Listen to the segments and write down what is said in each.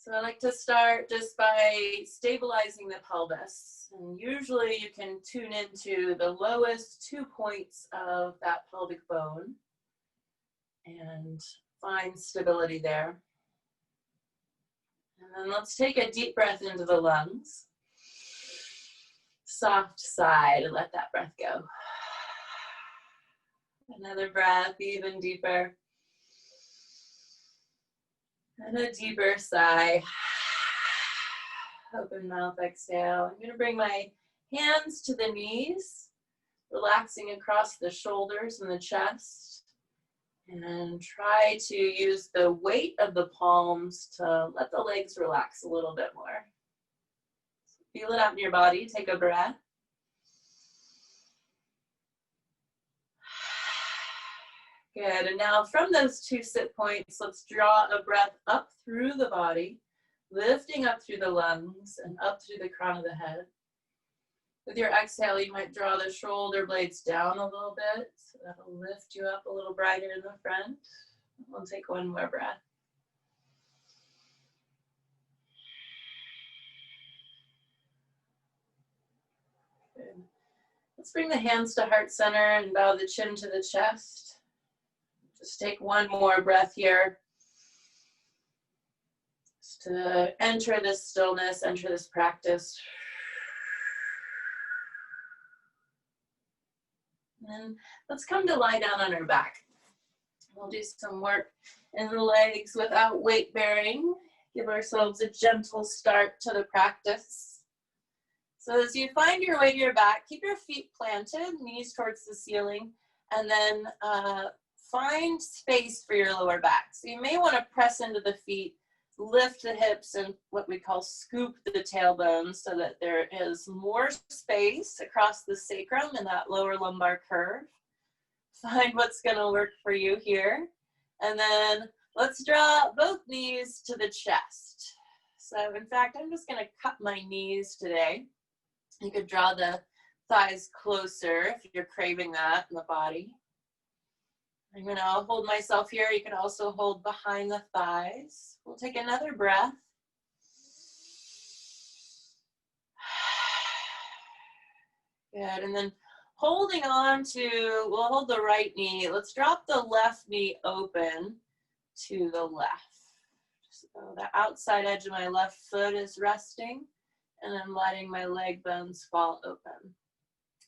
So I like to start just by stabilizing the pelvis. And usually you can tune into the lowest 2 points of that pelvic bone and find stability there. And then let's take a deep breath into the lungs. Soft sigh to let that breath go. Another breath, even deeper. And a deeper sigh. Open mouth, exhale. I'm going to bring my hands to the knees, relaxing across the shoulders and the chest. And try to use the weight of the palms to let the legs relax a little bit more. Feel it out in your body. Take a breath. Good, and now from those 2 sit points, let's draw a breath up through the body, lifting up through the lungs and up through the crown of the head. With your exhale, you might draw the shoulder blades down a little bit, so that'll lift you up a little brighter in the front. We'll take one more breath. Good. Let's bring the hands to heart center and bow the chin to the chest. Just take one more breath here. Just to enter this stillness, enter this practice. And let's come to lie down on our back. We'll do some work in the legs without weight bearing. Give ourselves a gentle start to the practice. So as you find your way to your back, keep your feet planted, knees towards the ceiling, and then find space for your lower back. So you may want to press into the feet, lift the hips, and what we call scoop the tailbone so that there is more space across the sacrum and that lower lumbar curve. Find what's going to work for you here. And then let's draw both knees to the chest. So in fact, I'm just going to cup my knees today. You could draw the thighs closer if you're craving that in the body. I'm going to hold myself here. You can also hold behind the thighs. We'll take another breath. Good. And then holding on to, we'll hold the right knee. Let's drop the left knee open to the left. So the outside edge of my left foot is resting, and I'm letting my leg bones fall open.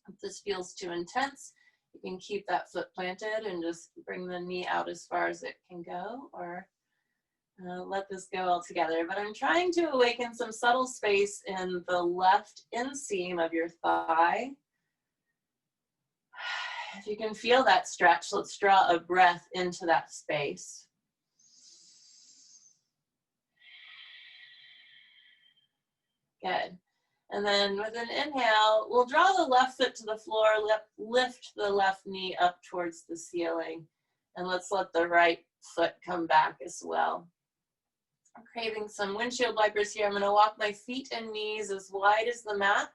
If this feels too intense, you can keep that foot planted and just bring the knee out as far as it can go, or let this go altogether. But I'm trying to awaken some subtle space in the left inseam of your thigh. If you can feel that stretch, let's draw a breath into that space. Good. And then with an inhale, we'll draw the left foot to the floor, lift the left knee up towards the ceiling, and let's let the right foot come back as well. I'm craving some windshield wipers here. I'm going to walk my feet and knees as wide as the mat,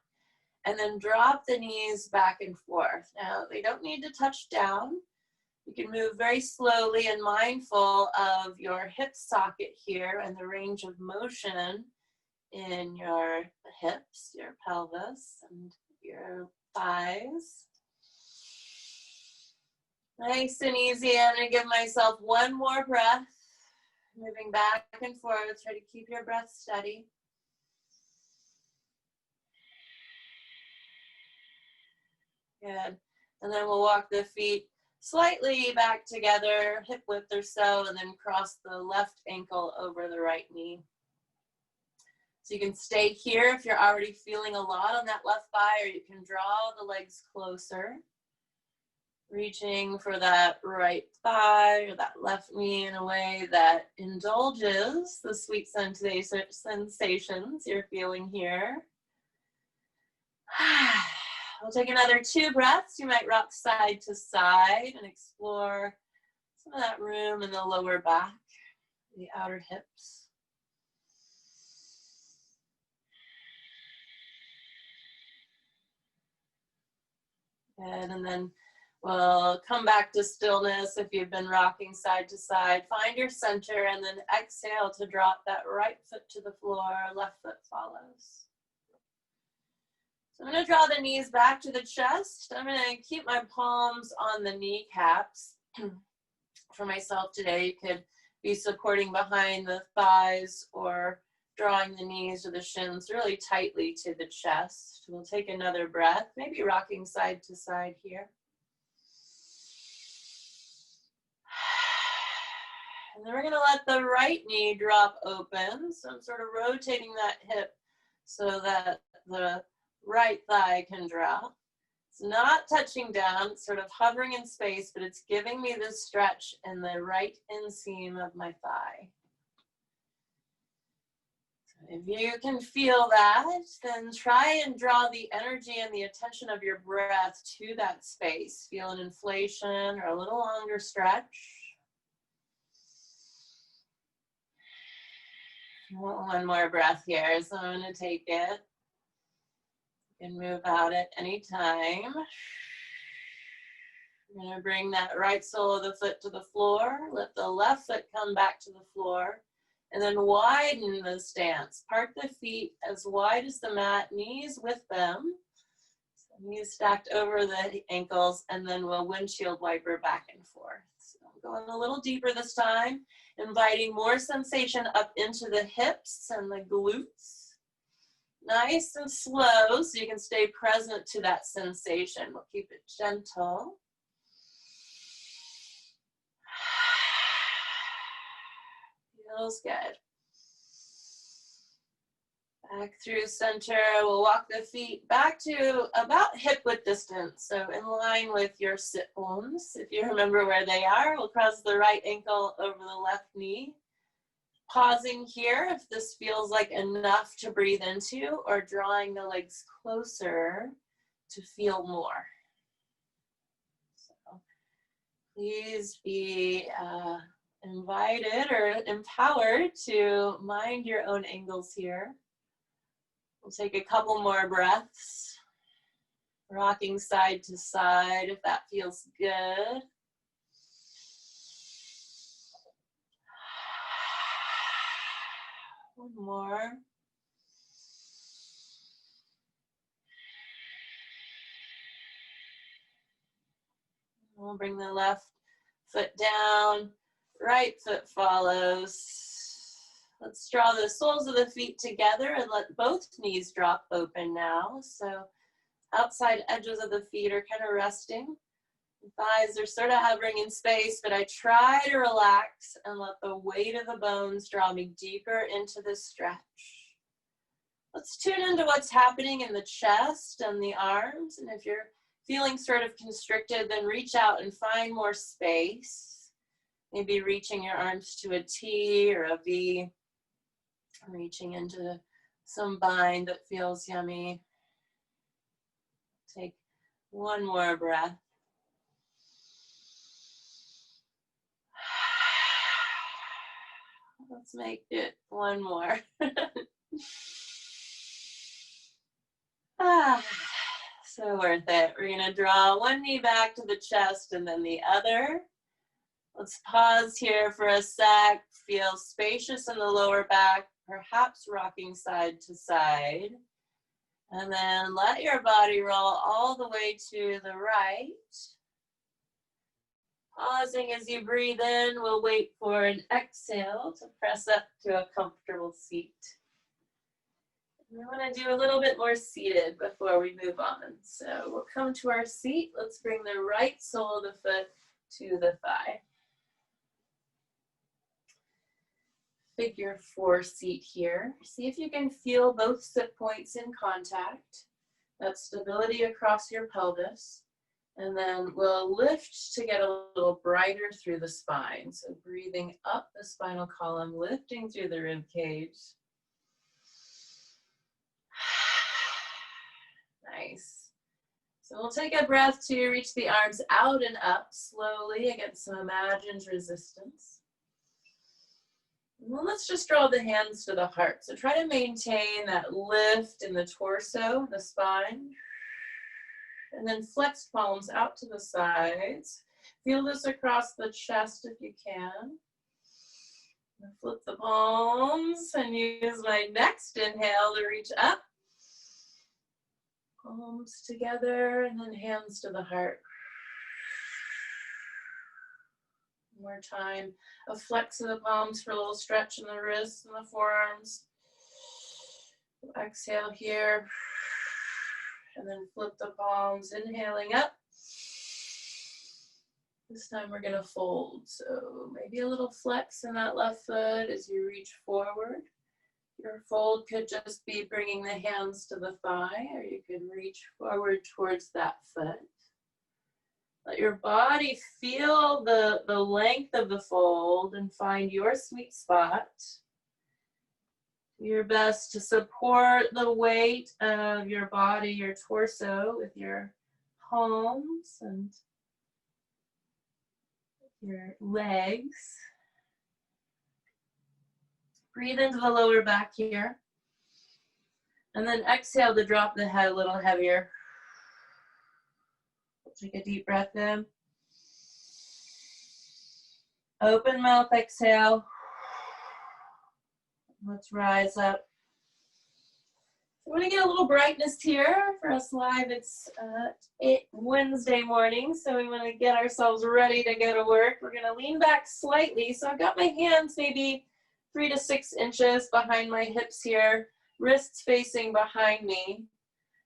and then drop the knees back and forth. Now, they don't need to touch down. You can move very slowly and mindful of your hip socket here and the range of motion in your hips, your pelvis, and your thighs. Nice and easy. I'm going to give myself one more breath, moving back and forth. Try to keep your breath steady. Good. And then we'll walk the feet slightly back together, hip width or so, and then cross the left ankle over the right knee. So you can stay here if you're already feeling a lot on that left thigh, or you can draw the legs closer, reaching for that right thigh or that left knee in a way that indulges the sweet sensations you're feeling here. We'll take another 2 breaths. You might rock side to side and explore some of that room in the lower back, the outer hips. Good. And then We'll come back to stillness if you've been rocking side to side. Find your center and then exhale to drop that right foot to the floor, left foot follows. So I'm going to draw the knees back to the chest. I'm going to keep my palms on the kneecaps. For myself today, you could be supporting behind the thighs or drawing the knees or the shins really tightly to the chest. We'll take another breath, maybe rocking side to side here. And then we're going to let the right knee drop open. So I'm sort of rotating that hip so that the right thigh can drop. It's not touching down, it's sort of hovering in space, but it's giving me this stretch in the right inseam of my thigh. So if you can feel that, then try and draw the energy and the attention of your breath to that space. Feel an inflation or a little longer stretch. One more breath here, so I'm going to take it. You can move out at any time. You're going to bring that right sole of the foot to the floor. Let the left foot come back to the floor. And then widen the stance. Park the feet as wide as the mat, knees with them. So knees stacked over the ankles, and then we'll windshield wiper back and forth. So I'm going a little deeper this time, inviting more sensation up into the hips and the glutes. Nice and slow, so you can stay present to that sensation. We'll keep it gentle. Feels good. Back through center. We'll walk the feet back to about hip width distance, so in line with your sit bones. If you remember where they are, we'll cross the right ankle over the left knee. Pausing here if this feels like enough to breathe into, or drawing the legs closer to feel more. So please be invited or empowered to mind your own angles here. We'll take a couple more breaths, rocking side to side if that feels good. One more. We'll bring the left foot down, right foot follows. Let's draw the soles of the feet together and let both knees drop open now. So outside edges of the feet are kind of resting. The thighs are sort of hovering in space, but I try to relax and let the weight of the bones draw me deeper into the stretch. Let's tune into what's happening in the chest and the arms. And if you're feeling sort of constricted, then reach out and find more space. Maybe reaching your arms to a T or a V. Reaching into some bind that feels yummy. Take one more breath. Let's make it one more. So worth it. We're going to draw one knee back to the chest and then the other. Let's pause here for a sec. Feel spacious in the lower back, perhaps rocking side to side. And then let your body roll all the way to the right. Pausing as you breathe in, we'll wait for an exhale to press up to a comfortable seat. We want to do a little bit more seated before we move on. So we'll come to our seat. Let's bring the right sole of the foot to the thigh. Figure 4 seat here. See if you can feel both sit points in contact. That stability across your pelvis. And then we'll lift to get a little brighter through the spine. So breathing up the spinal column, lifting through the rib cage. Nice. So we'll take a breath to reach the arms out and up slowly against some imagined resistance. And then let's just draw the hands to the heart. So try to maintain that lift in the torso, the spine. And then flex palms out to the sides. Feel this across the chest if you can. Flip the palms and use my next inhale to reach up. Palms together and then hands to the heart. One more time. A flex of the palms for a little stretch in the wrists and the forearms. Exhale here. And then flip the palms, inhaling up. This time we're gonna fold. So maybe a little flex in that left foot as you reach forward. Your fold could just be bringing the hands to the thigh, or you can reach forward towards that foot. Let your body feel the length of the fold and find your sweet spot. Do your best to support the weight of your body, your torso, with your palms and your legs. Breathe into the lower back here. And then exhale to drop the head a little heavier. Take a deep breath in. Open mouth, exhale. Let's rise up. We're going to get a little brightness here for us live. It's Wednesday morning, so we want to get ourselves ready to go to work. We're going to lean back slightly. So I've got my hands maybe 3 to 6 inches behind my hips here, wrists facing behind me.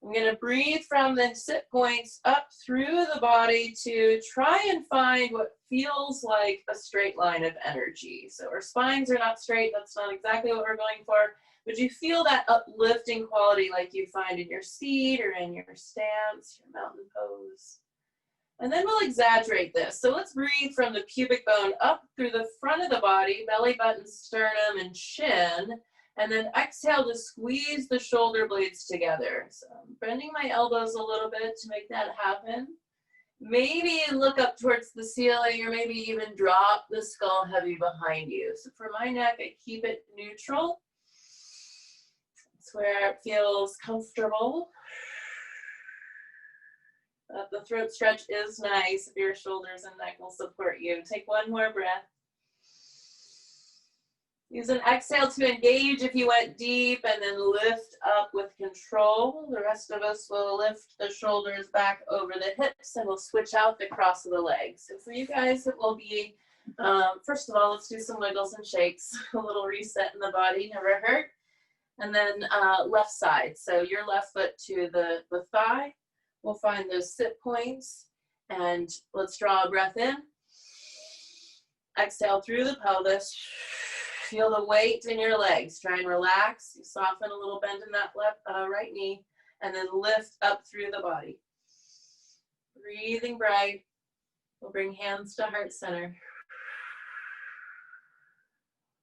I'm going to breathe from the sit points up through the body to try and find what feels like a straight line of energy. So our spines are not straight. That's not exactly what we're going for. But you feel that uplifting quality like you find in your seat or in your stance, your mountain pose. And then we'll exaggerate this. So let's breathe from the pubic bone up through the front of the body, belly button, sternum, and chin. And then exhale to squeeze the shoulder blades together. So I'm bending my elbows a little bit to make that happen. Maybe look up towards the ceiling, or maybe even drop the skull heavy behind you. So for my neck, I keep it neutral. It's where it feels comfortable. The throat stretch is nice if your shoulders and neck will support you. Take one more breath. Use an exhale to engage if you went deep, and then lift up with control. The rest of us will lift the shoulders back over the hips, and we'll switch out the cross of the legs. So for you guys, it will be, first of all, let's do some wiggles and shakes. A little reset in the body, never hurt. And then left side. So your left foot to the thigh. We'll find those sit points, and let's draw a breath in. Exhale through the pelvis. Feel the weight in your legs. Try and relax. You soften a little bend in that left, right knee, and then lift up through the body. Breathing bright. We'll bring hands to heart center.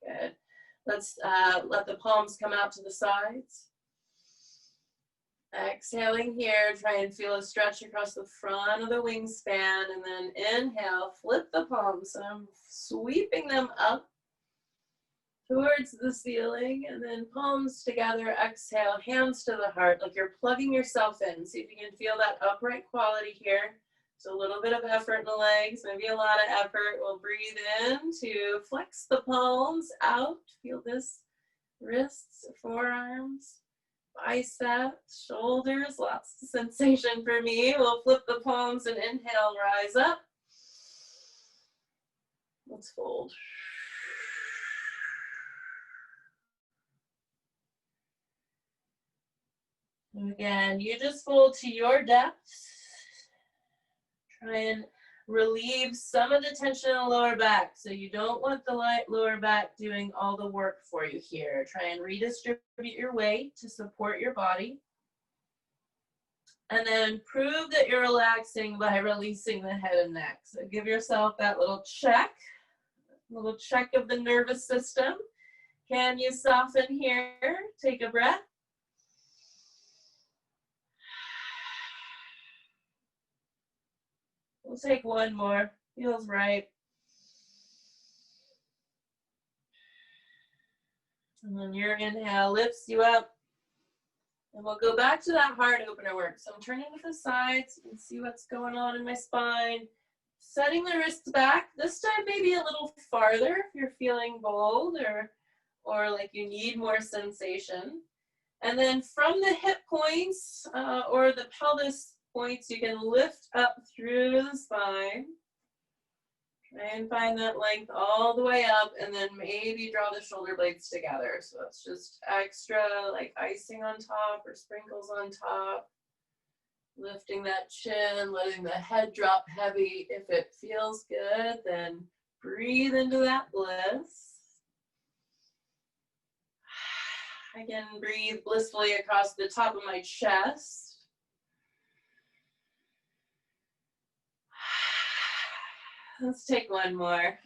Good. Let's let the palms come out to the sides. Exhaling here, try and feel a stretch across the front of the wingspan, and then inhale, flip the palms. So I'm sweeping them up towards the ceiling, and then palms together, exhale, hands to the heart, like you're plugging yourself in. See if you can feel that upright quality here. So a little bit of effort in the legs, maybe a lot of effort. We'll breathe in to flex the palms out. Feel this, wrists, forearms, biceps, shoulders, lots of sensation for me. We'll flip the palms and inhale, rise up. Let's fold. And again, you just fold to your depth. Try and relieve some of the tension in the lower back. So you don't want the lower back doing all the work for you here. Try and redistribute your weight to support your body. And then prove that you're relaxing by releasing the head and neck. So give yourself that little check of the nervous system. Can you soften here? Take a breath. We'll take one more. Feels right. And then your inhale lifts you up. And we'll go back to that heart opener work. So I'm turning to the sides and see what's going on in my spine. Setting the wrists back. This time maybe a little farther if you're feeling bold or like you need more sensation. And then from the hip points or the pelvis points, you can lift up through the spine. Try and find that length all the way up, and then maybe draw the shoulder blades together. So it's just extra like icing on top or sprinkles on top. Lifting that chin, letting the head drop heavy. If it feels good, then breathe into that bliss. I can breathe blissfully across the top of my chest. Let's take one more.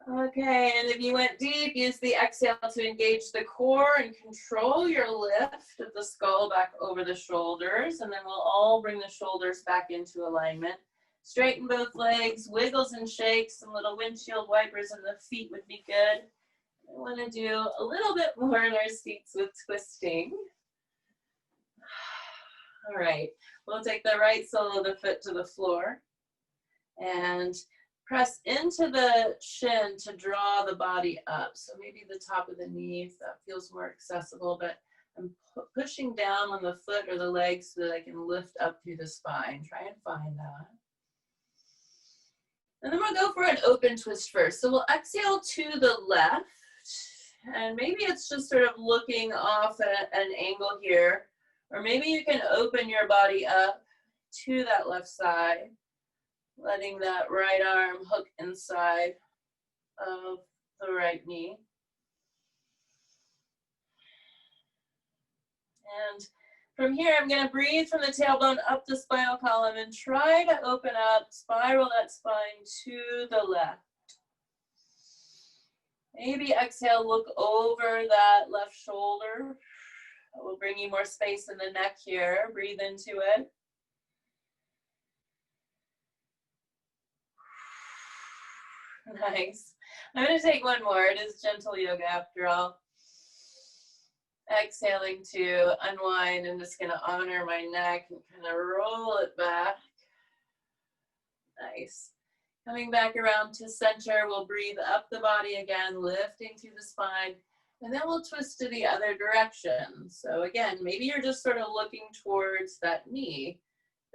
Okay, and if you went deep, use the exhale to engage the core and control your lift of the skull back over the shoulders. And then we'll all bring the shoulders back into alignment. Straighten both legs, wiggles and shakes. Some little windshield wipers in the feet would be good. I want to do a little bit more in our seats with twisting. All right, we'll take the right sole of the foot to the floor and press into the shin to draw the body up. So maybe the top of the knee, if that feels more accessible, but I'm pushing down on the foot or the leg so that I can lift up through the spine. Try and find that. And then we'll go for an open twist first. So we'll exhale to the left, and maybe it's just sort of looking off at an angle here, or maybe you can open your body up to that left side, letting that right arm hook inside of the right knee. And from here, I'm going to breathe from the tailbone up the spinal column and try to open up, spiral that spine to the left. Maybe exhale, look over that left shoulder. That will bring you more space in the neck here. Breathe into it. Nice. I'm going to take one more. It is gentle yoga after all. Exhaling to unwind. I'm just going to honor my neck and kind of roll it back. Nice. Coming back around to center, we'll breathe up the body again, lifting through the spine, and then we'll twist to the other direction. So again, maybe you're just sort of looking towards that knee,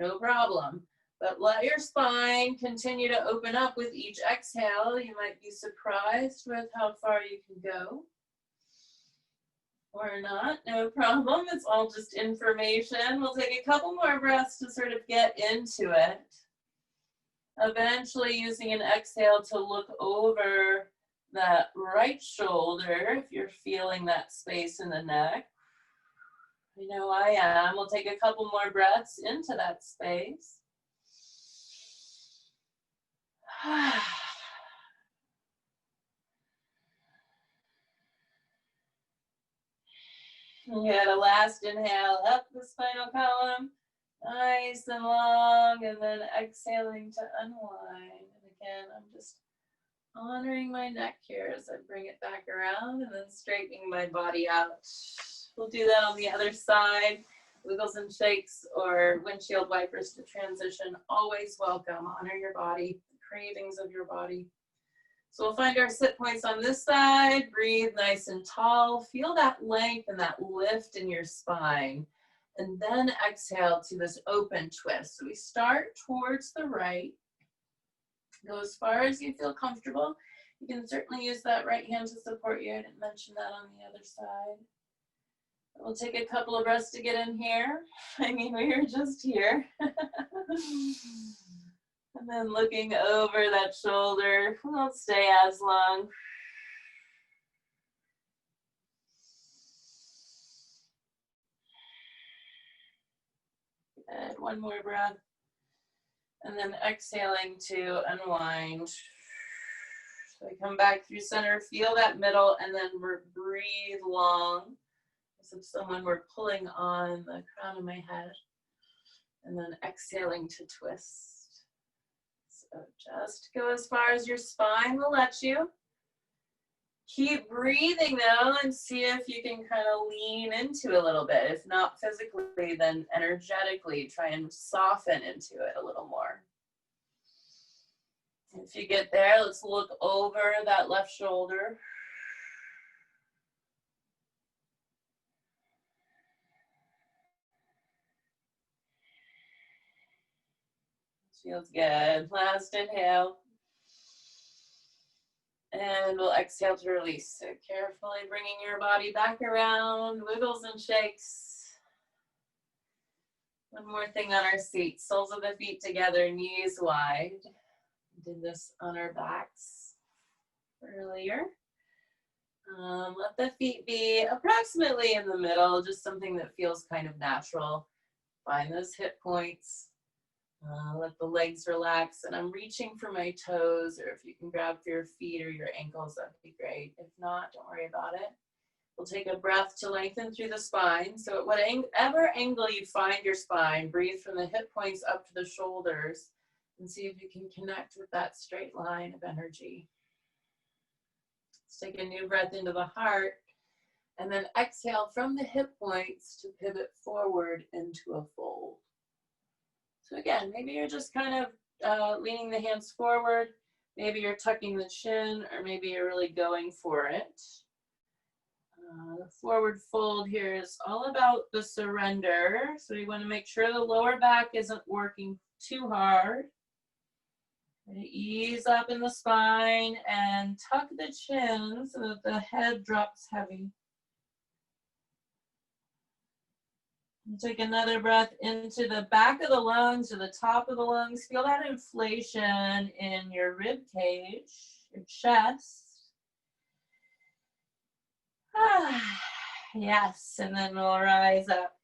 no problem. But let your spine continue to open up with each exhale. You might be surprised with how far you can go. Or not, no problem. It's all just information. We'll take a couple more breaths to sort of get into it. Eventually using an exhale to look over that right shoulder if you're feeling that space in the neck. I know I am. We'll take a couple more breaths into that space. You got a last inhale up the spinal column, nice and long, and then exhaling to unwind. And again, I'm just honoring my neck here as I bring it back around and then straightening my body out. We'll do that on the other side. Wiggles and shakes or windshield wipers to transition. Always welcome. Honor your body, the cravings of your body. So we'll find our sit points on this side. Breathe nice and tall. Feel that length and that lift in your spine. And then exhale to this open twist. So we start towards the right. Go as far as you feel comfortable. You can certainly use that right hand to support you. I didn't mention that on the other side. We'll take a couple of breaths to get in here. I mean, we were just here. And then looking over that shoulder. Won't stay as long. Good. One more breath. And then exhaling to unwind. So I come back through center, feel that middle, and then breathe long. As if someone were pulling on the crown of my head. And then exhaling to twist. So just go as far as your spine will let you. Keep breathing though, and see if you can kind of lean into a little bit. If not physically, then energetically try and soften into it a little more. If you get there, let's look over that left shoulder. Feels good. Last inhale. And we'll exhale to release. So carefully bringing your body back around, wiggles and shakes. One more thing on our seat. Soles of the feet together, knees wide. Did this on our backs earlier. Let the feet be approximately in the middle, just something that feels kind of natural. Find those hip points. Let the legs relax, and I'm reaching for my toes, or if you can grab for your feet or your ankles, that'd be great. If not, don't worry about it. We'll take a breath to lengthen through the spine. So at whatever angle you find your spine, breathe from the hip points up to the shoulders, and see if you can connect with that straight line of energy. Let's take a new breath into the heart, and then exhale from the hip points to pivot forward into a fold. So again, maybe you're just kind of leaning the hands forward, maybe you're tucking the chin, or maybe you're really going for it. The forward fold here is all about the surrender. So we want to make sure the lower back isn't working too hard. Ease up in the spine and tuck the chin so that the head drops heavy. Take another breath into the back of the lungs or the top of the lungs. Feel that inflation in your rib cage, your chest. Yes, and then we'll rise up.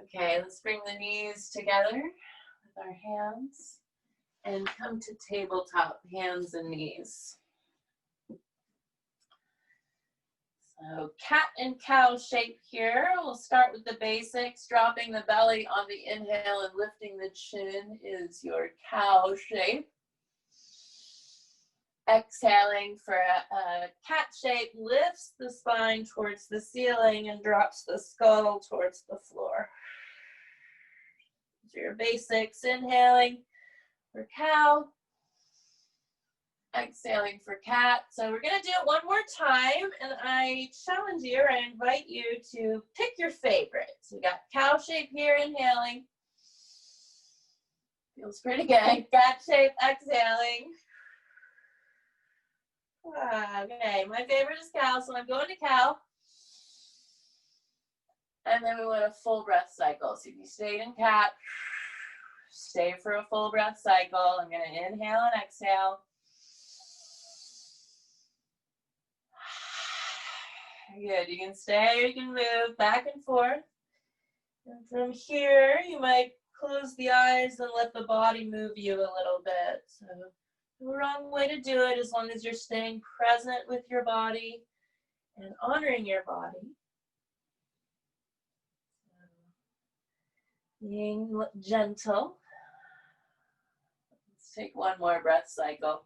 Okay, let's bring the knees together with our hands and come to tabletop, hands and knees. So cat and cow shape here. We'll start with the basics. Dropping the belly on the inhale and lifting the chin is your cow shape. Exhaling for a cat shape, lifts the spine towards the ceiling and drops the skull towards the floor. So your basics, inhaling for cow. Exhaling for cat. So we're going to do it one more time, and I challenge you, or I invite you to pick your favorite. So we got cow shape here, inhaling. Feels pretty good. Cat shape, exhaling. Okay, my favorite is cow, so I'm going to cow. And then we want a full breath cycle. So if you stayed in cat, stay for a full breath cycle. I'm going to inhale and exhale. Good, you can stay or you can move back and forth. And from here, you might close the eyes and let the body move you a little bit. So the wrong way to do it, as long as you're staying present with your body and honoring your body. Being gentle. Let's take one more breath cycle.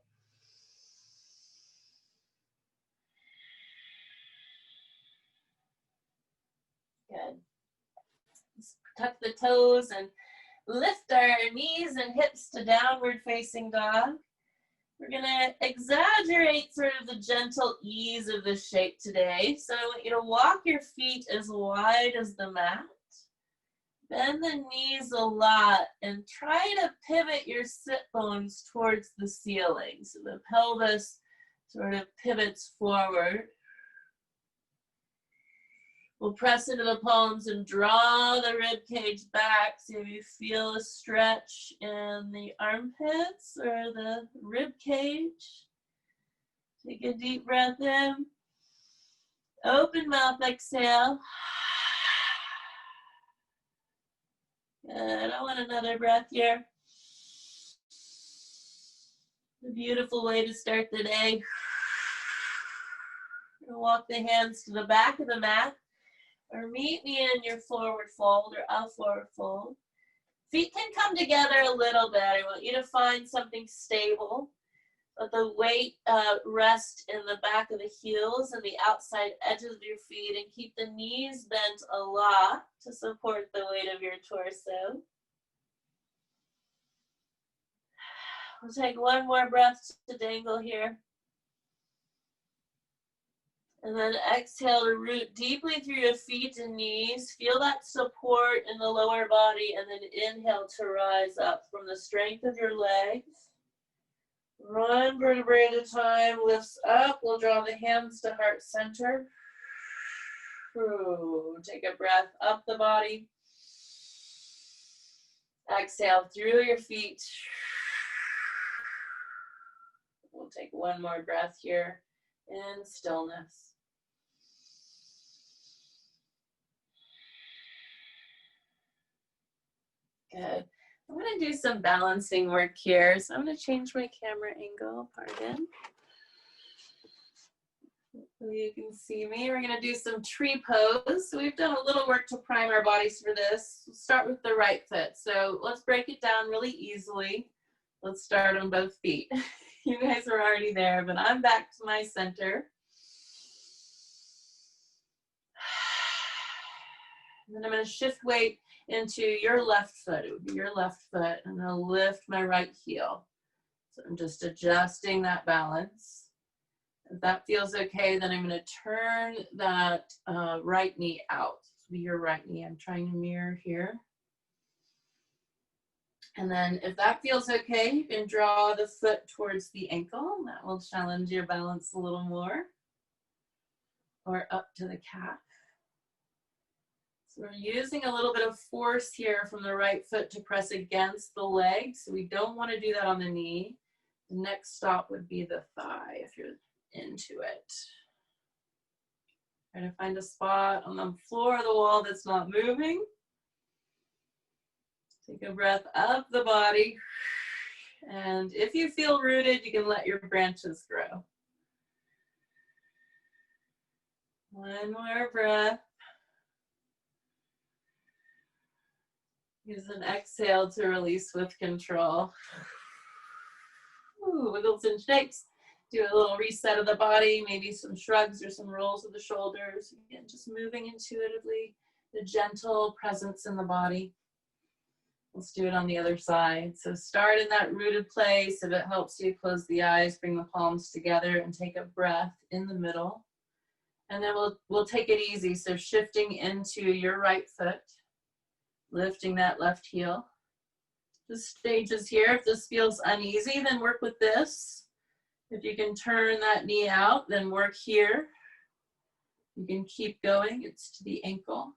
Good. Let's tuck the toes and lift our knees and hips to downward facing dog. We're going to exaggerate sort of the gentle ease of the shape today. So I want you to walk your feet as wide as the mat. Bend the knees a lot and try to pivot your sit bones towards the ceiling. So the pelvis sort of pivots forward. We'll press into the palms and draw the rib cage back. So if you feel a stretch in the armpits or the rib cage, take a deep breath in. Open mouth, exhale. Good. I want another breath here. A beautiful way to start the day. Walk the hands to the back of the mat. Or meet me in your forward fold or a forward fold. Feet can come together a little bit. I want you to find something stable. Let the weight rest in the back of the heels and the outside edges of your feet, and keep the knees bent a lot to support the weight of your torso. We'll take one more breath to dangle here. And then exhale to root deeply through your feet and knees. Feel that support in the lower body, and then inhale to rise up from the strength of your legs. One vertebrae at a time lifts up. We'll draw the hands to heart center. Take a breath up the body. Exhale through your feet. We'll take one more breath here in stillness. Good. I'm going to do some balancing work here. So I'm going to change my camera angle, pardon. You can see me. We're going to do some tree pose. So we've done a little work to prime our bodies for this. We'll start with the right foot. So let's break it down really easily. Let's start on both feet. You guys are already there, but I'm back to my center. And then I'm going to shift weight into your left foot. It would be your left foot, and I'll lift my right heel. So I'm just adjusting that balance. If that feels okay, then I'm going to turn that right knee out. This will be your right knee. I'm trying to mirror here. And then if that feels okay, you can draw the foot towards the ankle. That will challenge your balance a little more. Or up to the calf. So we're using a little bit of force here from the right foot to press against the leg. So we don't want to do that on the knee. The next stop would be the thigh if you're into it. Try to find a spot on the floor or the wall that's not moving. Take a breath up the body. And if you feel rooted, you can let your branches grow. One more breath. Use an exhale to release with control. Ooh, wiggles and shakes. Do a little reset of the body, maybe some shrugs or some rolls of the shoulders. Again, just moving intuitively, the gentle presence in the body. Let's do it on the other side. So start in that rooted place. If it helps you, close the eyes, bring the palms together, and take a breath in the middle. And then we'll take it easy. So shifting into your right foot. Lifting that left heel. Just stages here. If this feels uneasy, then work with this. If you can turn that knee out, then work here. You can keep going. It's to the ankle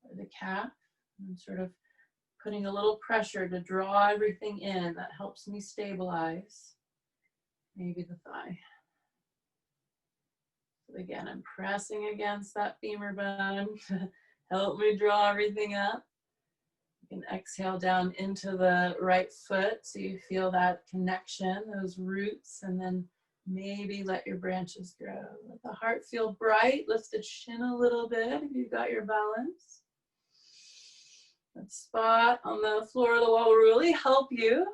or the calf. I'm sort of putting a little pressure to draw everything in. That helps me stabilize. Maybe the thigh. So again, I'm pressing against that femur bone. Help me draw everything up. You can exhale down into the right foot so you feel that connection, those roots, and then maybe let your branches grow. Let the heart feel bright. Lift the chin a little bit if you've got your balance. That spot on the floor of the wall will really help you.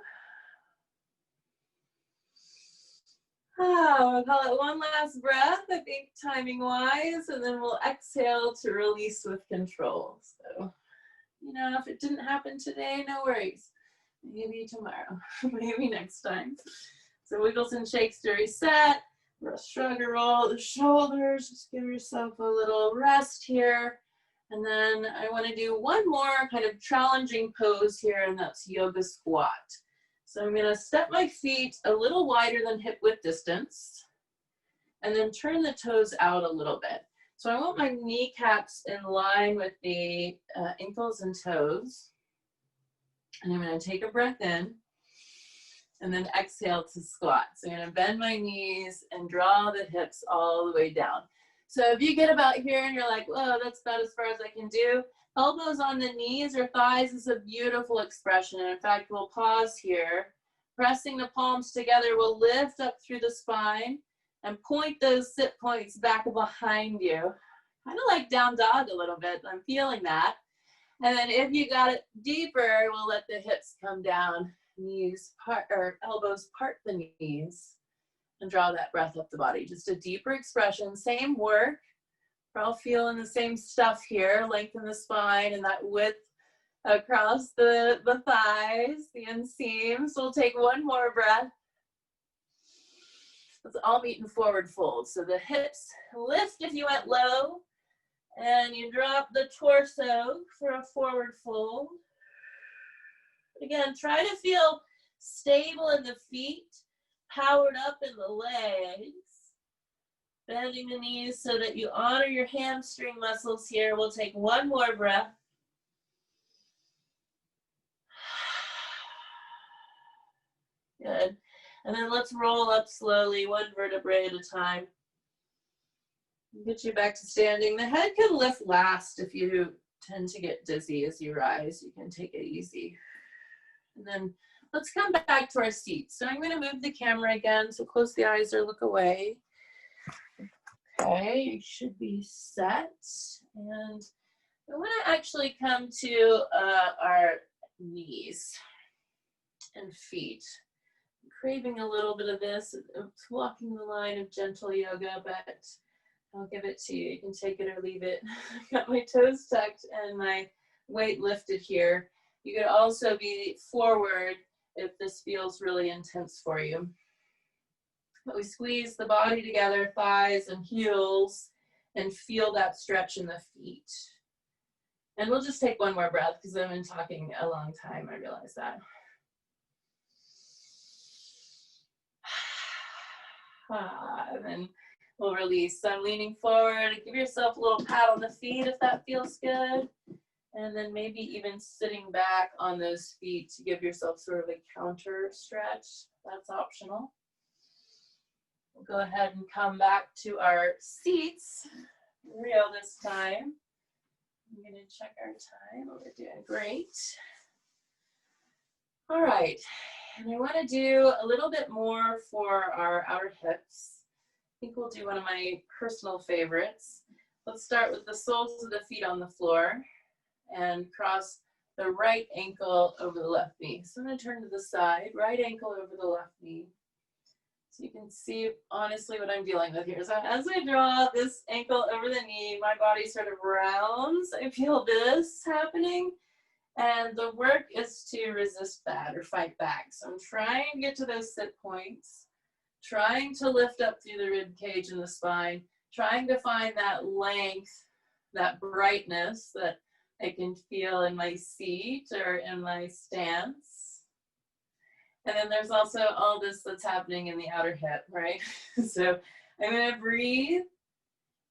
We'll call it one last breath, I think, timing-wise, and then we'll exhale to release with control. So, you know, if it didn't happen today, no worries. Maybe tomorrow, maybe next time. So wiggles and shakes to reset. Shrug or roll the shoulders. Just give yourself a little rest here. And then I want to do one more kind of challenging pose here, and that's yoga squat. So I'm going to step my feet a little wider than hip width distance, and then turn the toes out a little bit. So I want my kneecaps in line with the ankles and toes. And I'm going to take a breath in, and then exhale to squat. So I'm going to bend my knees and draw the hips all the way down. So if you get about here and you're like, whoa, that's about as far as I can do, elbows on the knees or thighs is a beautiful expression. And in fact, we'll pause here. Pressing the palms together, we'll lift up through the spine and point those sit points back behind you. Kind of like down dog a little bit. I'm feeling that. And then if you got it deeper, we'll let the hips come down knees part, or elbows part the knees, and draw that breath up the body. Just a deeper expression, same work. We're all feeling the same stuff here. Lengthen the spine and that width across the thighs, the inseams. We'll take one more breath. Let's all meet in forward fold. So the hips lift if you went low, and you drop the torso for a forward fold. Again, try to feel stable in the feet, powered up in the legs. Bending the knees so that you honor your hamstring muscles here. We'll take one more breath. Good. And then let's roll up slowly, one vertebrae at a time. Get you back to standing. The head can lift last if you tend to get dizzy as you rise. You can take it easy. And then let's come back to our seats. So I'm going to move the camera again. So close the eyes or look away. Okay, you should be set. And I want to actually come to our knees and feet. I'm craving a little bit of this. It's walking the line of gentle yoga, but I'll give it to you. You can take it or leave it. I've got my toes tucked and my weight lifted here. You could also be forward if this feels really intense for you. But we squeeze the body together, thighs and heels, and feel that stretch in the feet. And we'll just take one more breath because I've been talking a long time. I realize that. And then we'll release. So I'm leaning forward. Give yourself a little pat on the feet if that feels good. And then maybe even sitting back on those feet to give yourself sort of a counter stretch. That's optional. We'll go ahead and come back to our seats. Real this time. I'm going to check our time. We're doing great. All right. And I want to do a little bit more for our outer hips. I think we'll do one of my personal favorites. Let's start with the soles of the feet on the floor and cross the right ankle over the left knee. So I'm going to turn to the side, right ankle over the left knee. So you can see, honestly, what I'm dealing with here. So as I draw this ankle over the knee, my body sort of rounds. I feel this happening. And the work is to resist that or fight back. So I'm trying to get to those sit points, trying to lift up through the rib cage and the spine, trying to find that length, that brightness that I can feel in my seat or in my stance. And then there's also all this that's happening in the outer hip, right? So I'm going to breathe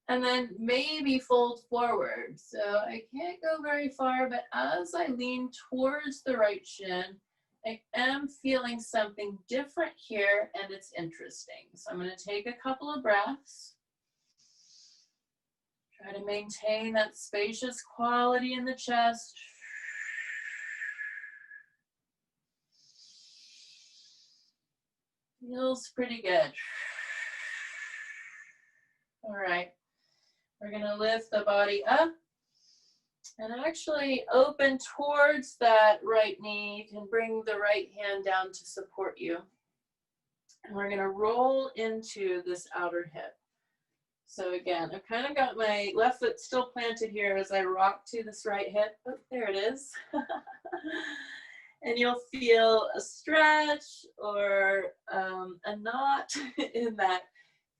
and then maybe fold forward. So I can't go very far, but as I lean towards the right shin, I am feeling something different here, and it's interesting. So I'm going to take a couple of breaths. Try to maintain that spacious quality in the chest. Feels pretty good. All right. We're going to lift the body up and actually open towards that right knee. You can bring the right hand down to support you. And we're going to roll into this outer hip. So again, I've kind of got my left foot still planted here as I rock to this right hip. Oh, there it is. And you'll feel a stretch or a knot in that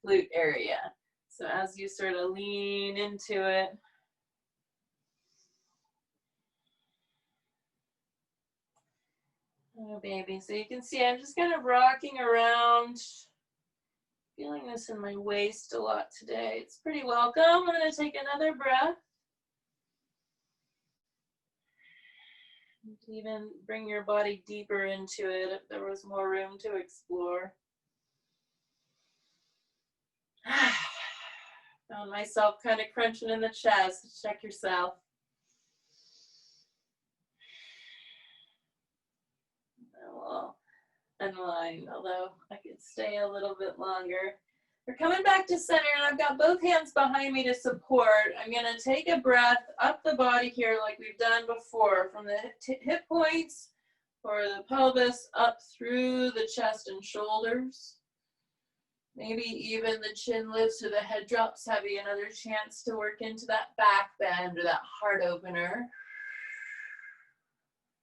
glute area. So as you sort of lean into it, oh baby, so you can see I'm just kind of rocking around, feeling this in my waist a lot today. It's pretty welcome. I'm going to take another breath. You can even bring your body deeper into it if there was more room to explore. Found myself kind of crunching in the chest. Check yourself. Well, unwind, although I could stay a little bit longer. We're coming back to center, and I've got both hands behind me to support. I'm going to take a breath up the body here like we've done before, from the hip points for the pelvis up through the chest and shoulders. Maybe even the chin lifts or the head drops heavy, another chance to work into that back bend or that heart opener.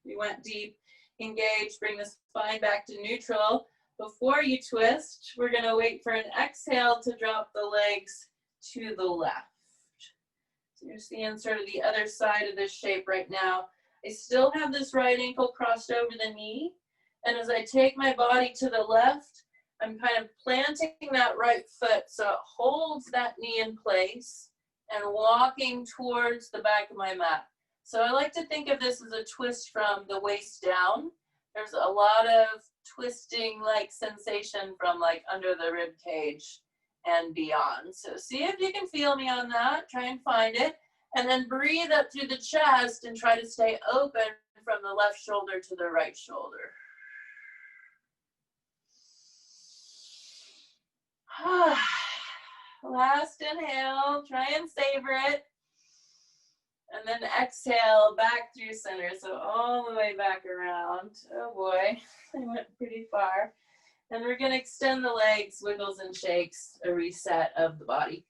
You went deep, engage, bring the spine back to neutral. Before you twist, we're gonna wait for an exhale to drop the legs to the left. So you're seeing sort of the other side of this shape right now. I still have this right ankle crossed over the knee. And as I take my body to the left, I'm kind of planting that right foot so it holds that knee in place and walking towards the back of my mat. So I like to think of this as a twist from the waist down. There's a lot of twisting like sensation from like under the rib cage and beyond. So see if you can feel me on that. Try and find it. And then breathe up through the chest and try to stay open from the left shoulder to the right shoulder. Last inhale, try and savor it. And then exhale back through center. So all the way back around. Oh boy, I went pretty far. And we're gonna extend the legs, wiggles and shakes, a reset of the body.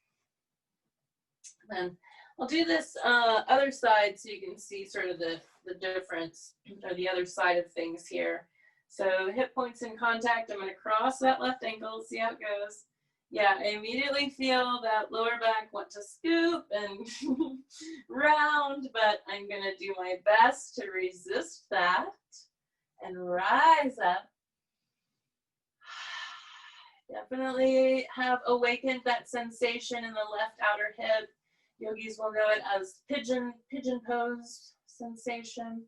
And I'll do this other side so you can see sort of the difference, or the other side of things here. So hip points in contact. I'm gonna cross that left ankle, see how it goes. Yeah, I immediately feel that lower back want to scoop and round, but I'm gonna do my best to resist that and rise up. Definitely have awakened that sensation in the left outer hip. Yogis will know it as pigeon pose sensation.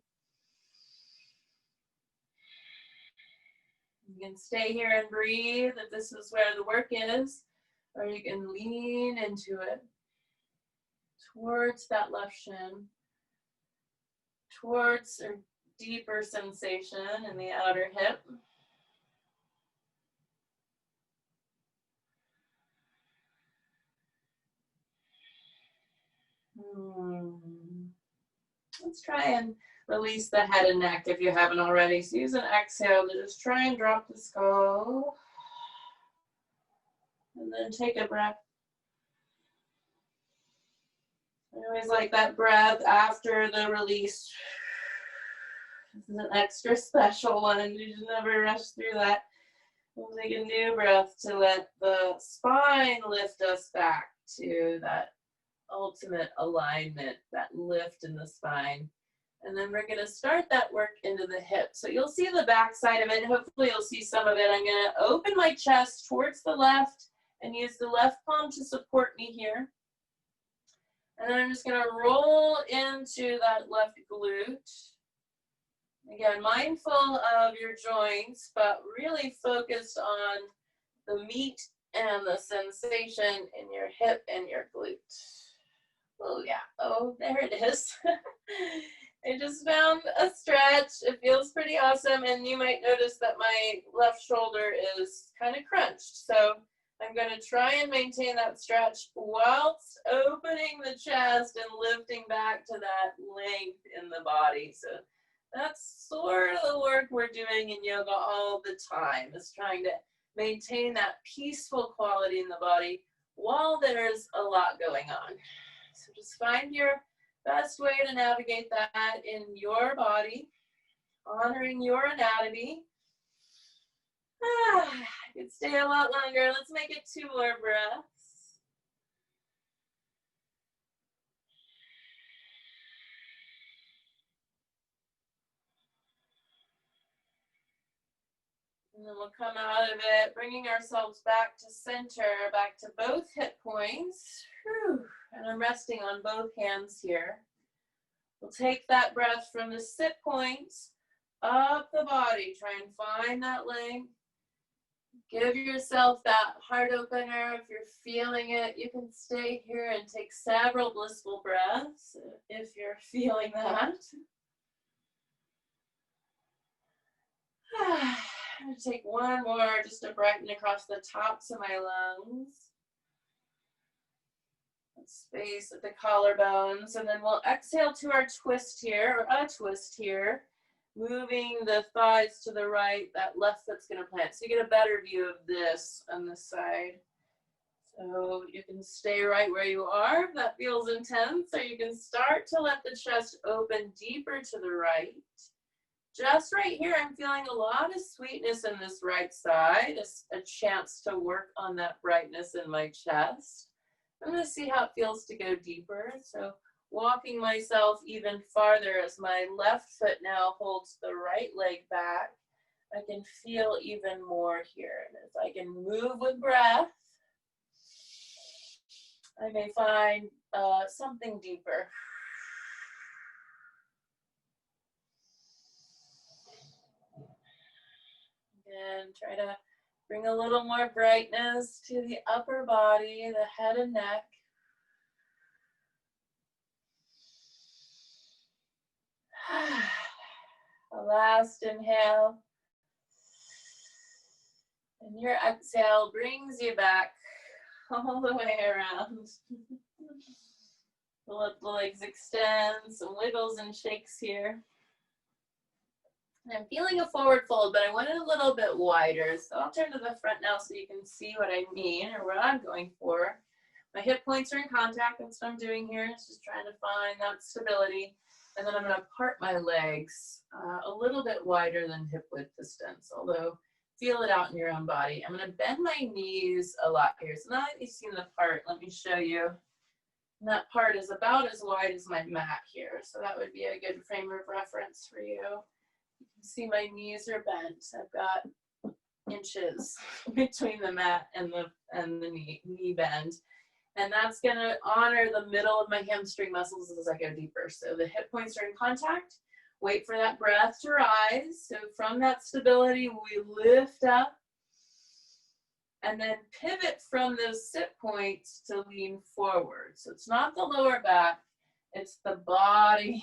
You can stay here and breathe if this is where the work is, or you can lean into it towards that left shin, towards a deeper sensation in the outer hip. Let's try and release the head and neck if you haven't already. So use an exhale to just try and drop the skull. And then take a breath. I always like that breath after the release. This is an extra special one. You just never rush through that. We'll take a new breath to let the spine lift us back to that ultimate alignment, that lift in the spine. And then we're gonna start that work into the hip. So you'll see the back side of it. Hopefully you'll see some of it. I'm gonna open my chest towards the left and use the left palm to support me here. And then I'm just gonna roll into that left glute. Again, mindful of your joints, but really focused on the meat and the sensation in your hip and your glute. Oh yeah, oh, there it is. I just found a stretch. It feels pretty awesome. And you might notice that my left shoulder is kind of crunched. So I'm gonna try and maintain that stretch whilst opening the chest and lifting back to that length in the body. So that's sort of the work we're doing in yoga all the time, is trying to maintain that peaceful quality in the body while there's a lot going on. So just find your best way to navigate that in your body, honoring your anatomy. I could stay a lot longer. Let's make it 2 more breaths. And then we'll come out of it, bringing ourselves back to center, back to both hip points. Whew. And I'm resting on both hands here. We'll take that breath from the sit points up the body. Try and find that length. Give yourself that heart opener. If you're feeling it, you can stay here and take several blissful breaths if you're feeling that. I'm going to take one more just to brighten across the tops of my lungs. Space at the collarbones, and then we'll exhale to our twist here, or a twist here. moving the thighs to the right, that left foot's gonna plant. So you get a better view of this on this side. So you can stay right where you are if that feels intense, or you can start to let the chest open deeper to the right. Just right here, I'm feeling a lot of sweetness in this right side, a chance to work on that brightness in my chest. I'm gonna see how it feels to go deeper. So walking myself even farther as my left foot now holds the right leg back. I can feel even more here. And as I can move with breath, I may find something deeper. And try to bring a little more brightness to the upper body, the head and neck. A last inhale. And your exhale brings you back all the way around. Let the legs extend, some wiggles and shakes here. I'm feeling a forward fold, but I want it a little bit wider. So I'll turn to the front now so you can see what I mean or what I'm going for. My hip points are in contact. That's what I'm doing here. It's just trying to find that stability. And then I'm going to part my legs a little bit wider than hip width distance, although feel it out in your own body. I'm going to bend my knees a lot here. So now that you've seen the part, let me show you. And that part is about as wide as my mat here. So that would be a good frame of reference for you. You can see my knees are bent. I've got inches between the mat and the knee bend. And that's going to honor the middle of my hamstring muscles as I go deeper. So the hip points are in contact. Wait for that breath to rise. So from that stability, we lift up and then pivot from those sit points to lean forward. So it's not the lower back, it's the body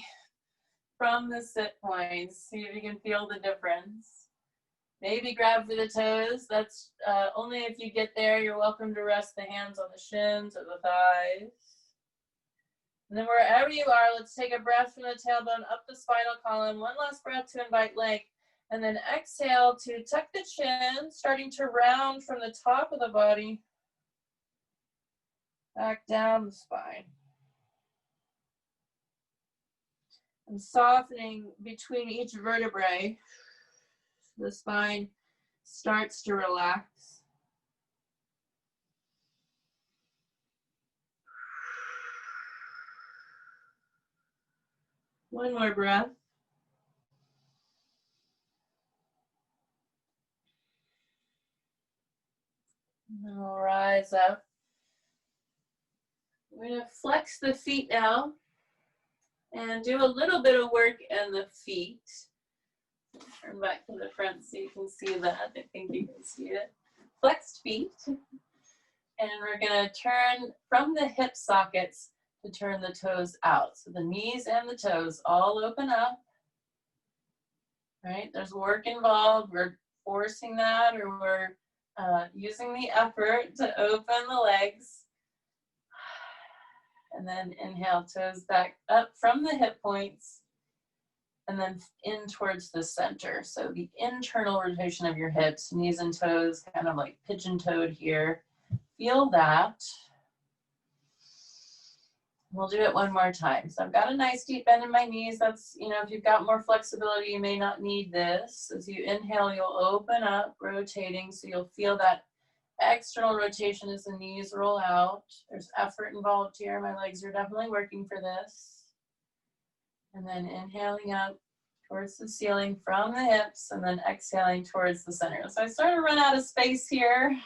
from the sit points. See if you can feel the difference. Maybe grab for the toes. That's only if you get there. You're welcome to rest the hands on the shins or the thighs. And then wherever you are, let's take a breath from the tailbone up the spinal column. One last breath to invite length. And then exhale to tuck the chin, starting to round from the top of the body back down the spine. And softening between each vertebrae. The spine starts to relax. One more breath. And we'll rise up. We're going to flex the feet now and do a little bit of work in the feet. Turn back to the front so you can see that. I think you can see it. Flexed feet. And we're going to turn from the hip sockets to turn the toes out. So the knees and the toes all open up. Right? There's work involved. We're forcing that, or we're using the effort to open the legs. And then inhale, toes back up from the hip points. And then in towards the center. So the internal rotation of your hips, knees and toes, kind of like pigeon-toed here. Feel that. We'll do it one more time. So I've got a nice deep bend in my knees. That's, if you've got more flexibility, you may not need this. As you inhale, you'll open up, rotating. So you'll feel that external rotation as the knees roll out. There's effort involved here. My legs are definitely working for this. And then inhaling up towards the ceiling from the hips, and then exhaling towards the center. So I start to run out of space here.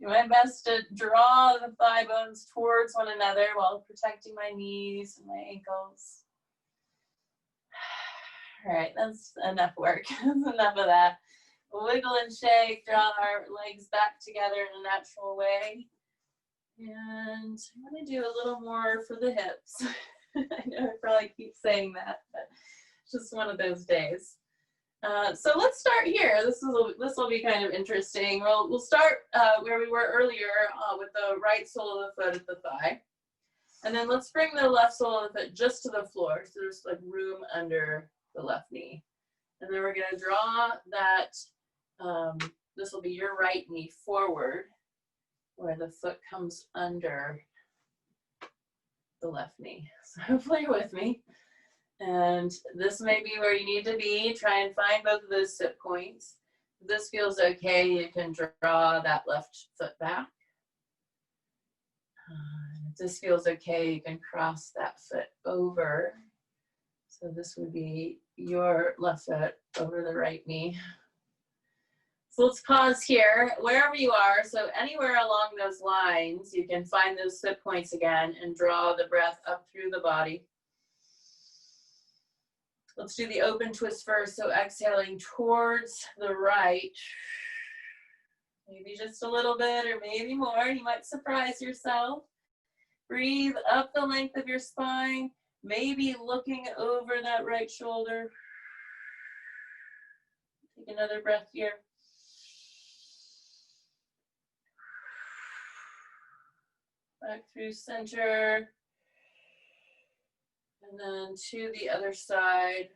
Do my best to draw the thigh bones towards one another while protecting my knees and my ankles. All right, that's enough work. That's enough of that. Wiggle and shake, draw our legs back together in a natural way. And I'm going to do a little more for the hips. I know I probably keep saying that, but it's just one of those days. So let's start here. This will be kind of interesting. We'll start where we were earlier with the right sole of the foot at the thigh. And then let's bring the left sole of the foot just to the floor. So there's like room under the left knee. And then we're going to draw that, this will be your right knee forward, where the foot comes under the left knee. So play with me. And this may be where you need to be. Try and find both of those sit points. If this feels okay, you can draw that left foot back. If this feels okay, you can cross that foot over. So this would be your left foot over the right knee. So let's pause here, wherever you are. So anywhere along those lines, you can find those sit points again and draw the breath up through the body. Let's do the open twist first. So exhaling towards the right. Maybe just a little bit or maybe more. You might surprise yourself. Breathe up the length of your spine. Maybe looking over that right shoulder. Take another breath here. Back through center. And then to the other side.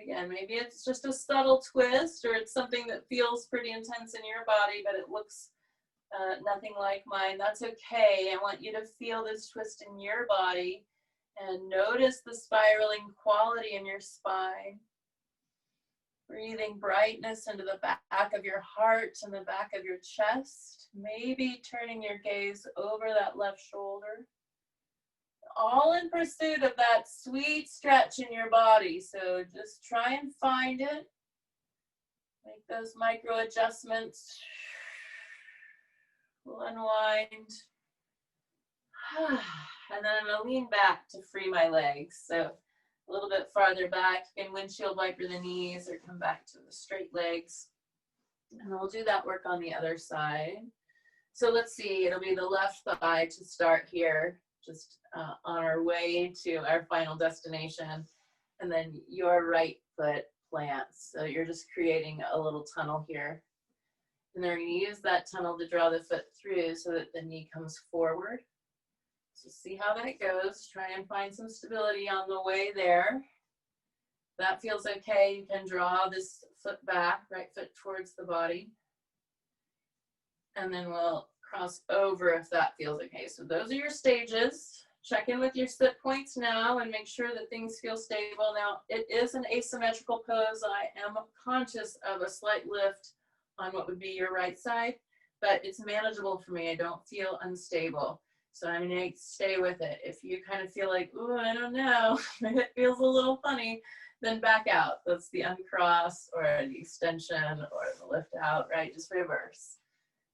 Again, maybe it's just a subtle twist or it's something that feels pretty intense in your body, but it looks nothing like mine. That's okay. I want you to feel this twist in your body and notice the spiraling quality in your spine. Breathing brightness into the back of your heart and the back of your chest. Maybe turning your gaze over that left shoulder. All in pursuit of that sweet stretch in your body. So just try and find it. Make those micro adjustments. We'll unwind. And then I'm going to lean back to free my legs. So a little bit farther back. You can windshield wiper the knees or come back to the straight legs. And we'll do that work on the other side. So let's see. It'll be the left thigh to start here. Just on our way to our final destination. And then your right foot plants. So you're just creating a little tunnel here. And then we're going to use that tunnel to draw the foot through so that the knee comes forward. So see how that goes. Try and find some stability on the way there. If that feels okay, you can draw this foot back, right foot towards the body. And then we'll cross over if that feels okay. So those are your stages. Check in with your sit points now and make sure that things feel stable. Now, it is an asymmetrical pose. I am conscious of a slight lift on what would be your right side, but it's manageable for me. I don't feel unstable. So I'm going to stay with it. If you kind of feel like, ooh, I don't know, it feels a little funny, then back out. That's the uncross or the extension or the lift out, right? Just reverse.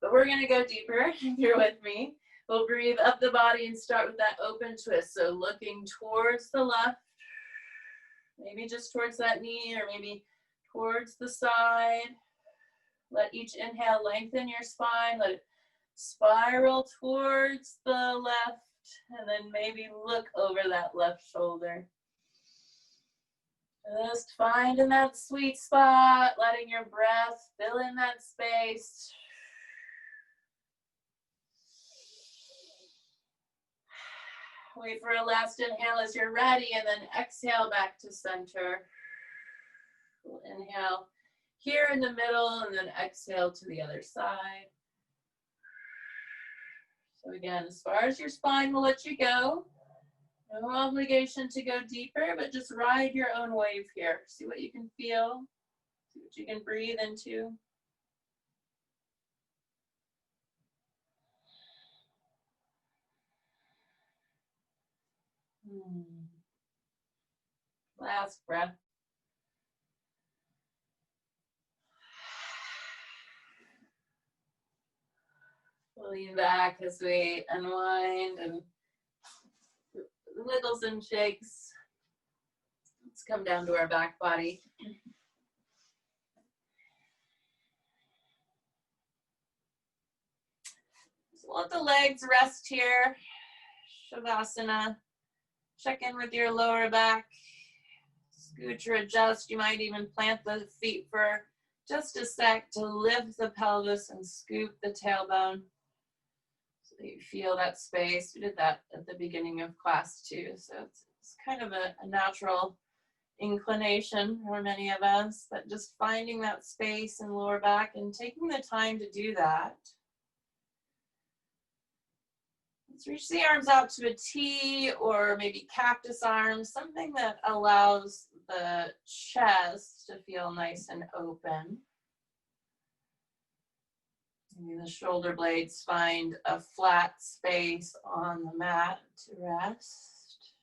But we're going to go deeper if you're with me. We'll breathe up the body and start with that open twist. So looking towards the left, maybe just towards that knee or maybe towards the side. Let each inhale lengthen your spine. Let it spiral towards the left and then maybe look over that left shoulder. Just finding that sweet spot, letting your breath fill in that space. Wait for a last inhale as you're ready, and then exhale back to center. We'll inhale here in the middle, and then exhale to the other side. So again, as far as your spine will let you go. No obligation to go deeper, but just ride your own wave here. See what you can feel. See what you can breathe into. Last breath. Lean back as we unwind and wiggles and shakes. Let's come down to our back body. So let the legs rest here. Shavasana. Check in with your lower back. Scooch or adjust. You might even plant the feet for just a sec to lift the pelvis and scoop the tailbone. So that you feel that space. We did that at the beginning of class too. So it's kind of a natural inclination for many of us, but just finding that space in lower back and taking the time to do that. Let's reach the arms out to a T or maybe cactus arms, something that allows the chest to feel nice and open. Maybe the shoulder blades find a flat space on the mat to rest.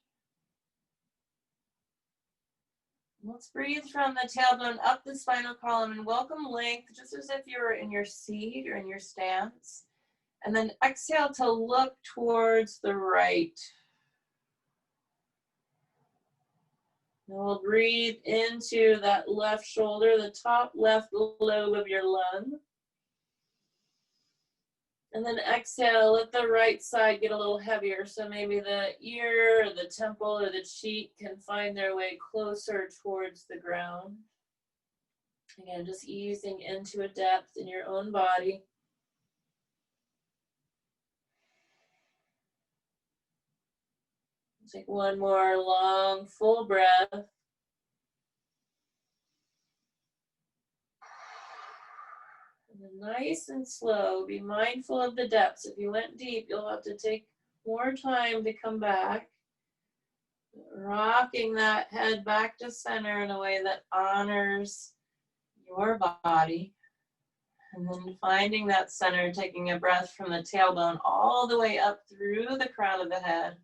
Let's breathe from the tailbone up the spinal column and welcome length, just as if you were in your seat or in your stance. And then exhale to look towards the right. And we'll breathe into that left shoulder, the top left lobe of your lung. And then exhale, let the right side get a little heavier. So maybe the ear or the temple or the cheek can find their way closer towards the ground. Again, just easing into a depth in your own body. Take one more long, full breath. And then nice and slow, be mindful of the depths. If you went deep, you'll have to take more time to come back. Rocking that head back to center in a way that honors your body. And then finding that center, taking a breath from the tailbone all the way up through the crown of the head.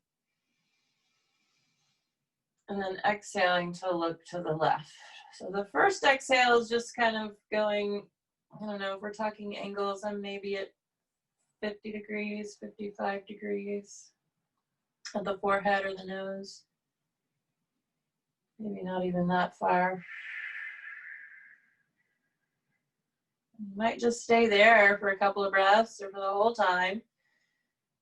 And then exhaling to look to the left. So the first exhale is just kind of going, I don't know if we're talking angles, I'm maybe at 50 degrees, 55 degrees at the forehead or the nose. Maybe not even that far. You might just stay there for a couple of breaths or for the whole time.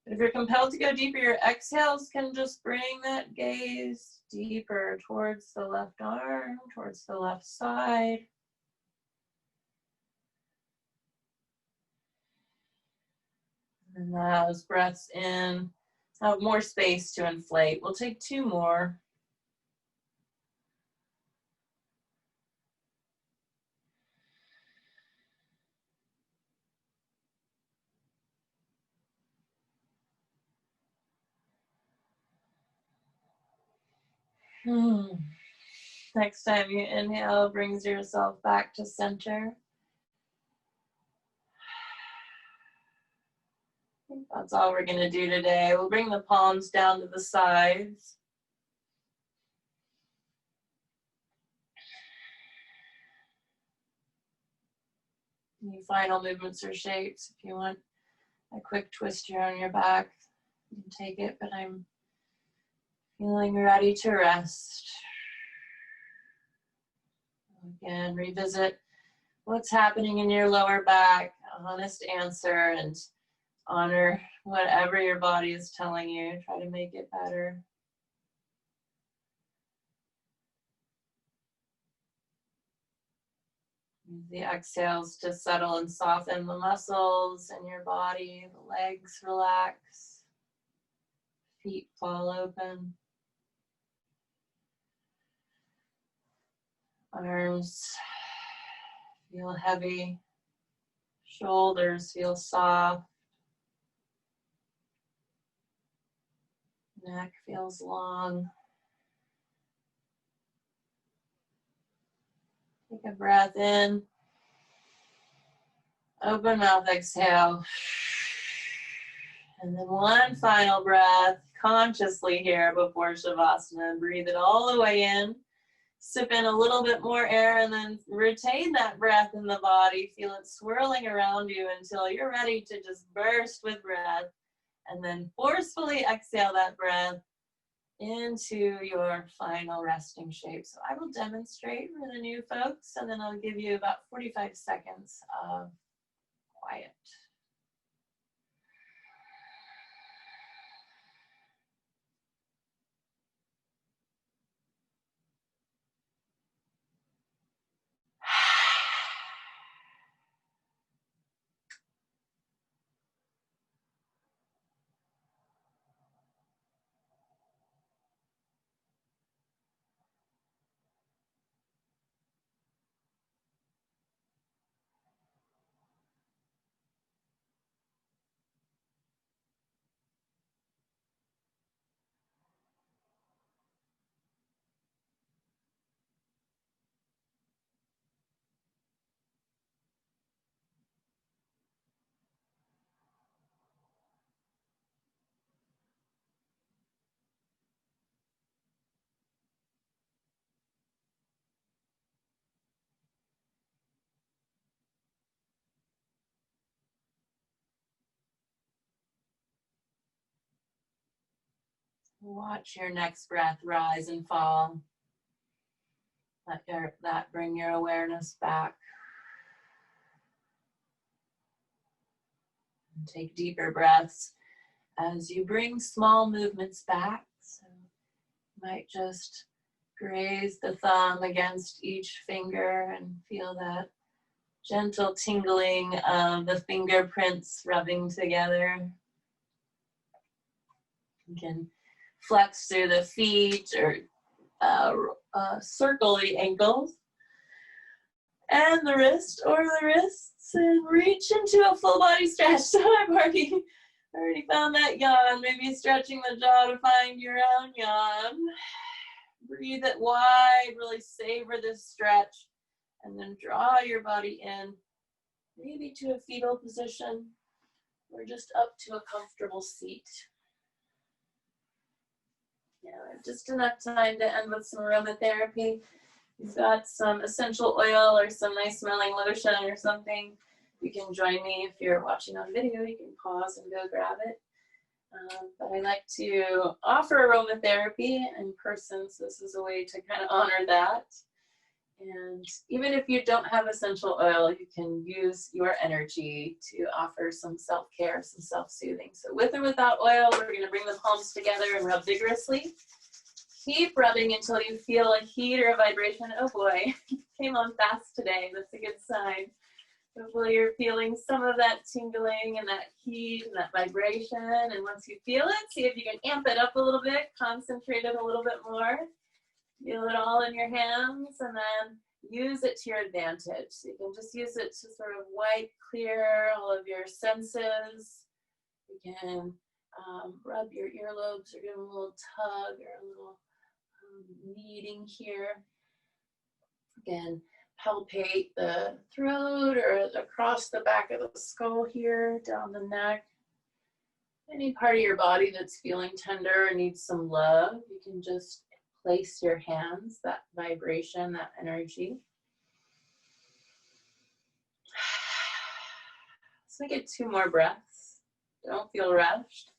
But if you're compelled to go deeper, your exhales can just bring that gaze deeper towards the left arm, towards the left side. And those breaths in have more space to inflate. We'll take two more. Next time you inhale, brings yourself back to center. I think that's all we're going to do today. We'll bring the palms down to the sides. Any final movements or shapes? If you want a quick twist here on your back, you can take it, but I'm feeling ready to rest. Again, revisit what's happening in your lower back, honest answer, and honor whatever your body is telling you. Try to make it better. Use the exhales to settle and soften the muscles in your body. The legs relax. Feet fall open. Arms feel heavy. Shoulders feel soft. Neck feels long. Take a breath in. Open mouth, exhale. And then one final breath consciously here before Shavasana. Breathe it all the way in. Sip in a little bit more air and then retain that breath in the body. Feel it swirling around you until you're ready to just burst with breath. And then forcefully exhale that breath into your final resting shape. So I will demonstrate for the new folks, and then I'll give you about 45 seconds of quiet. Watch your next breath rise and fall. Let that bring your awareness back. And take deeper breaths as you bring small movements back. So you might just graze the thumb against each finger and feel that gentle tingling of the fingerprints rubbing together. You can flex through the feet or circle the ankles and the wrist or the wrists and reach into a full body stretch. So I've already found that yawn. Maybe stretching the jaw to find your own yawn. Breathe it wide, really savor this stretch, and then draw your body in, maybe to a fetal position or just up to a comfortable seat. Yeah, just enough time to end with some aromatherapy. You've got some essential oil or some nice smelling lotion or something. You can join me if you're watching on video. You can pause and go grab it. But I like to offer aromatherapy in person, so this is a way to kind of honor that. And even if you don't have essential oil, you can use your energy to offer some self-care, some self-soothing. So with or without oil, we're going to bring the palms together and rub vigorously. Keep rubbing until you feel a heat or a vibration. Oh boy, came on fast today. That's a good sign. Hopefully you're feeling some of that tingling and that heat and that vibration. And once you feel it, see if you can amp it up a little bit, concentrate it a little bit more. Feel it all in your hands and then use it to your advantage. So you can just use it to sort of wipe clear all of your senses. You can rub your earlobes or give them a little tug or a little kneading here. Again, palpate the throat or across the back of the skull here, down the neck. Any part of your body that's feeling tender or needs some love, you can just place your hands, that vibration, that energy. Let's make it 2 more breaths. Don't feel rushed.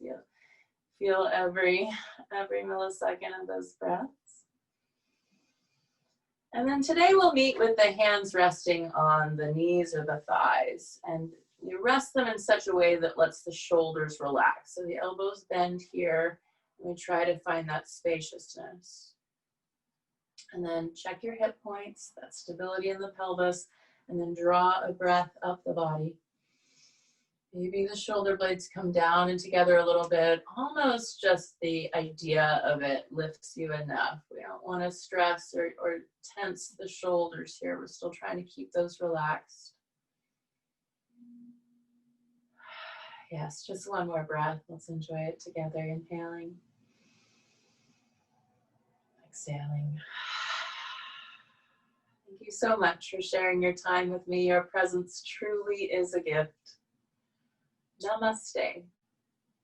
Feel every millisecond of those breaths. And then today we'll meet with the hands resting on the knees or the thighs. And you rest them in such a way that lets the shoulders relax. So the elbows bend here. And we try to find that spaciousness. And then check your hip points, that stability in the pelvis, and then draw a breath up the body. Maybe the shoulder blades come down and together a little bit. Almost just the idea of it lifts you enough. We don't want to stress or tense the shoulders here. We're still trying to keep those relaxed. Yes, just 1 more breath. Let's enjoy it together. Inhaling. Exhaling. Thank you so much for sharing your time with me. Your presence truly is a gift. Namaste.